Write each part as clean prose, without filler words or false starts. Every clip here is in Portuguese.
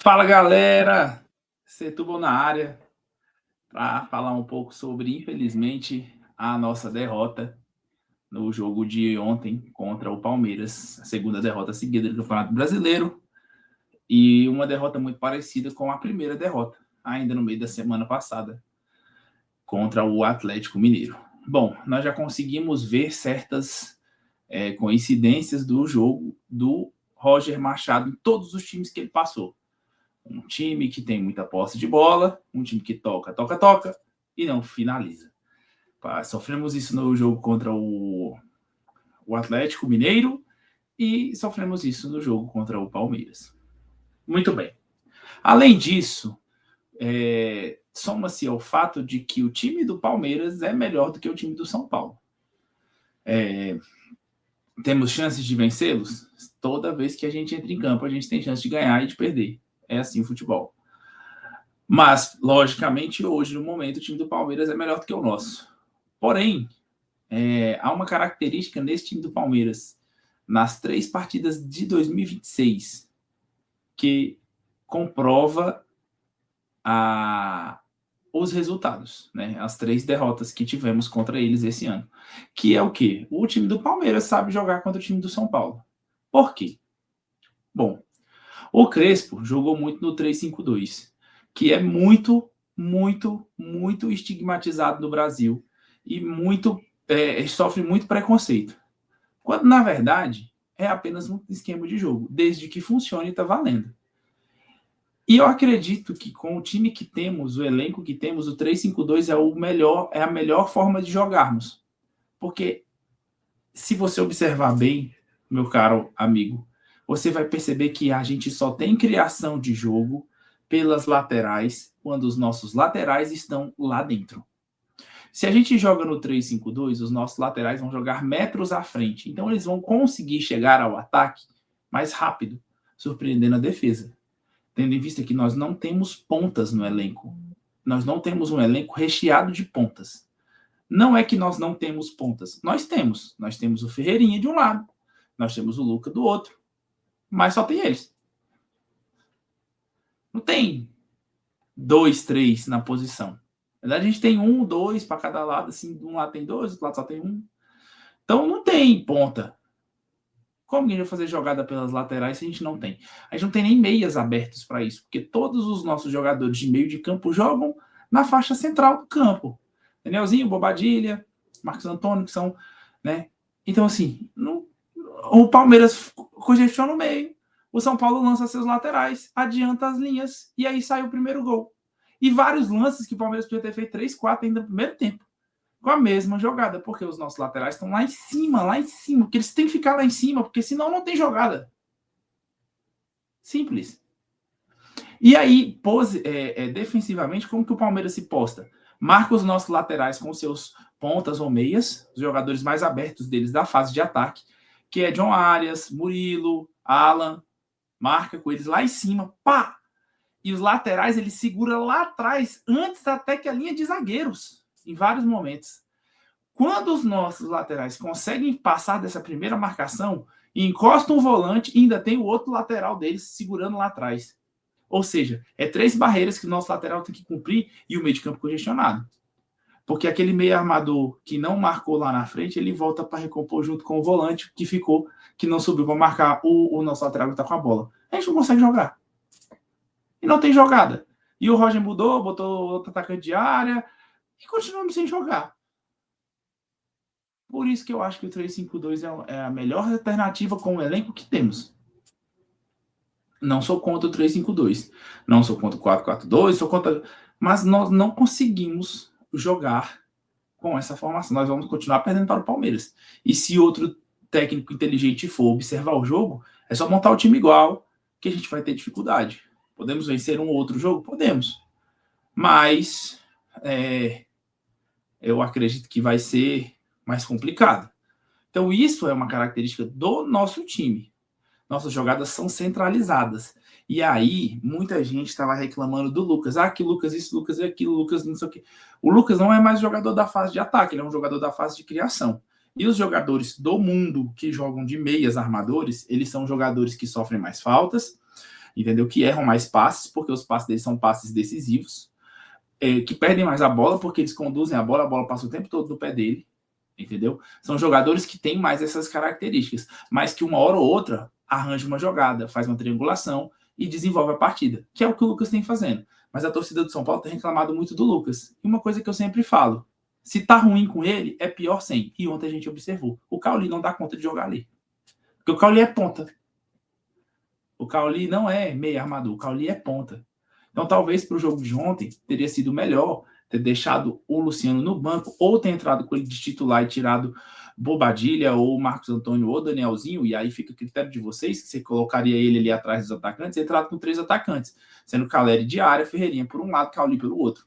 Fala, galera! Setúbal na área para falar um pouco sobre, infelizmente, a nossa derrota no jogo de ontem contra o Palmeiras, a segunda derrota seguida do Campeonato Brasileiro e uma derrota muito parecida com a primeira derrota, ainda no meio da semana passada, contra o Atlético Mineiro. Bom, nós já conseguimos ver certas coincidências do jogo do Roger Machado em todos os times que ele passou. Um time que tem muita posse de bola, um time que toca e não finaliza. Sofremos isso no jogo contra o Atlético Mineiro e sofremos isso no jogo contra o Palmeiras. Muito bem. Além disso, soma-se ao fato de que o time do Palmeiras é melhor do que o time do São Paulo. Temos chances de vencê-los? Toda vez que a gente entra em campo, a gente tem chance de ganhar e de perder. É assim o futebol. Mas, logicamente, hoje, no momento, o time do Palmeiras é melhor do que o nosso. Porém, há uma característica nesse time do Palmeiras, nas 3 partidas de 2026, que comprova os resultados, né? As 3 derrotas que tivemos contra eles esse ano. Que é o quê? O time do Palmeiras sabe jogar contra o time do São Paulo. Por quê? Bom, o Crespo jogou muito no 3-5-2, que é muito estigmatizado no Brasil e sofre muito preconceito. Quando, na verdade, é apenas um esquema de jogo. Desde que funcione, está valendo. E eu acredito que com o time que temos, o elenco que temos, o 3-5-2 é a melhor forma de jogarmos. Porque se você observar bem, meu caro amigo, você vai perceber que a gente só tem criação de jogo pelas laterais quando os nossos laterais estão lá dentro. Se a gente joga no 3-5-2, os nossos laterais vão jogar metros à frente. Então eles vão conseguir chegar ao ataque mais rápido, surpreendendo a defesa. Tendo em vista que nós não temos pontas no elenco. Nós não temos um elenco recheado de pontas. Não é que nós não temos pontas. Nós temos. Nós temos o Ferreirinha de um lado. Nós temos o Luca do outro. Mas só tem eles. Não tem 2, 3 na posição. Na verdade, a gente tem 1, 2 para cada lado. Assim, de um lado tem 2, do outro lado só tem 1. Então, não tem ponta. Como que a gente vai fazer jogada pelas laterais se a gente não tem? A gente não tem nem meias abertos para isso, porque todos os nossos jogadores de meio de campo jogam na faixa central do campo. Danielzinho, Bobadilha, Marcos Antônio, que são, né? Então, assim, o Palmeiras congestiona no meio, o São Paulo lança seus laterais, adianta as linhas, e aí sai o primeiro gol. E vários lances que o Palmeiras podia ter feito 3, 4 ainda no primeiro tempo, com a mesma jogada, porque os nossos laterais estão lá em cima, porque eles têm que ficar lá em cima, porque senão não tem jogada. Simples. E aí, defensivamente, como que o Palmeiras se posta? Marca os nossos laterais com seus pontas ou meias, os jogadores mais abertos deles da fase de ataque, que é John Arias, Murilo, Alan, marca com eles lá em cima, pá! E os laterais ele segura lá atrás, antes até que a linha de zagueiros, em vários momentos. Quando os nossos laterais conseguem passar dessa primeira marcação, encostam o volante e ainda tem o outro lateral deles segurando lá atrás. Ou seja, 3 barreiras que o nosso lateral tem que cumprir e o meio de campo congestionado. Porque aquele meio armador que não marcou lá na frente, ele volta para recompor junto com o volante que ficou, que não subiu para marcar o nosso lateral que está com a bola. A gente não consegue jogar. E não tem jogada. E o Roger mudou, botou outro atacante de área e continuamos sem jogar. Por isso que eu acho que o 3-5-2 é a melhor alternativa com o elenco que temos. Não sou contra o 3-5-2. Não sou contra o 4-4-2, sou contra... Mas nós não conseguimos jogar com essa formação. Nós vamos continuar perdendo para o Palmeiras. E se outro técnico inteligente for observar o jogo, é só montar o time igual que a gente vai ter dificuldade. Podemos vencer um ou outro jogo? Podemos. Mas eu acredito que vai ser mais complicado. Então, isso é uma característica do nosso time. Nossas jogadas são centralizadas. E aí, muita gente estava reclamando do Lucas. Ah, que Lucas isso, Lucas aquilo, Lucas não sei o quê. O Lucas não é mais jogador da fase de ataque, ele é um jogador da fase de criação. E os jogadores do mundo que jogam de meias armadores, eles são jogadores que sofrem mais faltas, entendeu? Que erram mais passes, porque os passes deles são passes decisivos, que perdem mais a bola, porque eles conduzem a bola passa o tempo todo no pé dele, entendeu? São jogadores que têm mais essas características, mas que uma hora ou outra arranja uma jogada, faz uma triangulação e desenvolve a partida, que é o que o Lucas tem fazendo. Mas a torcida do São Paulo tem reclamado muito do Lucas. E uma coisa que eu sempre falo, se tá ruim com ele, é pior sem. E ontem a gente observou, o Cauli não dá conta de jogar ali. Porque o Cauli é ponta. O Cauli não é meio armador, o Cauli é ponta. Então, talvez para o jogo de ontem, teria sido melhor ter deixado o Luciano no banco ou ter entrado com ele de titular e tirado Bobadilha ou Marcos Antônio ou Danielzinho, e aí fica a critério de vocês, que você colocaria ele ali atrás dos atacantes, e entrado com 3 atacantes, sendo Caleri de área, Ferreirinha por um lado, Cauli pelo outro.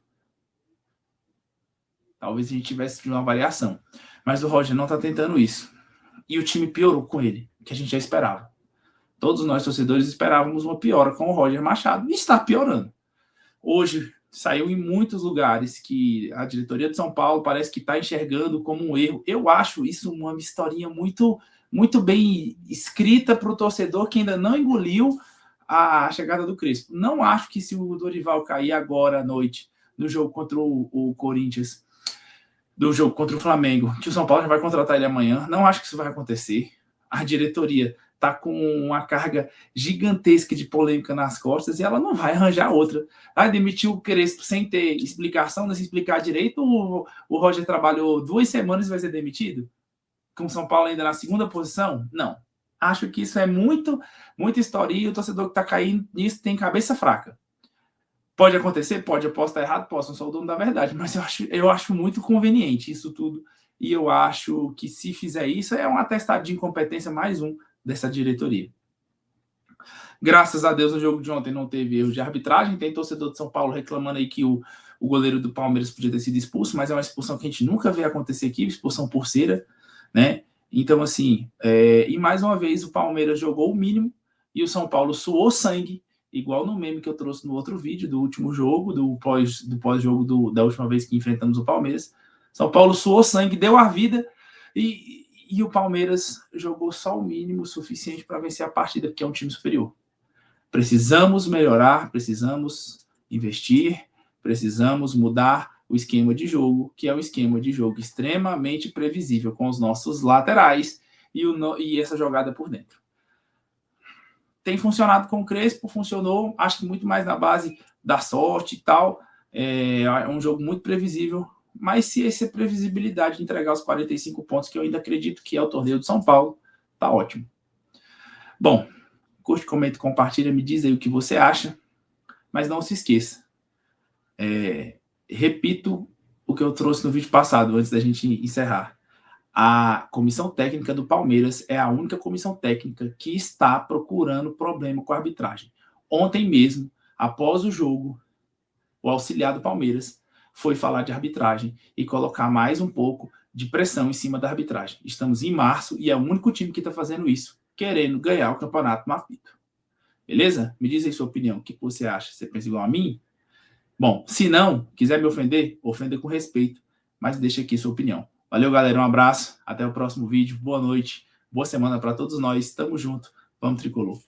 Talvez a gente tivesse uma variação. Mas o Roger não está tentando isso. E o time piorou com ele, que a gente já esperava. Todos nós, torcedores, esperávamos uma piora com o Roger Machado, e está piorando. Hoje, saiu em muitos lugares que a diretoria de São Paulo parece que está enxergando como um erro. Eu acho isso uma historinha muito, muito bem escrita para o torcedor que ainda não engoliu a chegada do Crespo. Não acho que se o Dorival cair agora à noite no jogo contra o Corinthians, do jogo contra o Flamengo, que o São Paulo já vai contratar ele amanhã, não acho que isso vai acontecer. A diretoria está com uma carga gigantesca de polêmica nas costas e ela não vai arranjar outra. Demitiu o Crespo sem ter explicação, não se explicar direito, o Roger trabalhou 2 semanas e vai ser demitido? Com o São Paulo ainda na segunda posição? Não. Acho que isso é muita historinha e o torcedor que está caindo nisso tem cabeça fraca. Pode acontecer? Pode. Eu posso estar errado? Posso. Não sou o dono da verdade. Mas eu acho muito conveniente isso tudo. E eu acho que se fizer isso, é um atestado de incompetência mais um dessa diretoria. Graças a Deus, o jogo de ontem não teve erro de arbitragem. Tem torcedor de São Paulo reclamando aí que o goleiro do Palmeiras podia ter sido expulso, mas é uma expulsão que a gente nunca vê acontecer aqui, expulsão por cera, né? Então, assim, e mais uma vez o Palmeiras jogou o mínimo e o São Paulo suou sangue, igual no meme que eu trouxe no outro vídeo do último jogo, do pós-jogo da última vez que enfrentamos o Palmeiras. São Paulo suou sangue, deu a vida e o Palmeiras jogou só o mínimo suficiente para vencer a partida, porque é um time superior. Precisamos melhorar, precisamos investir, precisamos mudar o esquema de jogo, que é um esquema de jogo extremamente previsível, com os nossos laterais e essa jogada por dentro. Tem funcionado com o Crespo, funcionou, acho que muito mais na base da sorte e tal. É um jogo muito previsível, mas se essa previsibilidade de entregar os 45 pontos, que eu ainda acredito que é o torneio de São Paulo, tá ótimo. Bom, curte, comenta, compartilha, me diz aí o que você acha, mas não se esqueça. Repito o que eu trouxe no vídeo passado, antes da gente encerrar. A comissão técnica do Palmeiras é a única comissão técnica que está procurando problema com a arbitragem. Ontem mesmo, após o jogo, o auxiliar do Palmeiras foi falar de arbitragem e colocar mais um pouco de pressão em cima da arbitragem. Estamos em março e é o único time que está fazendo isso, querendo ganhar o campeonato no apito. Beleza? Me diz aí sua opinião. O que você acha? Você pensa igual a mim? Bom, se não, quiser me ofender, ofenda com respeito, mas deixa aqui sua opinião. Valeu, galera. Um abraço. Até o próximo vídeo. Boa noite. Boa semana para todos nós. Tamo junto. Vamos, tricolor.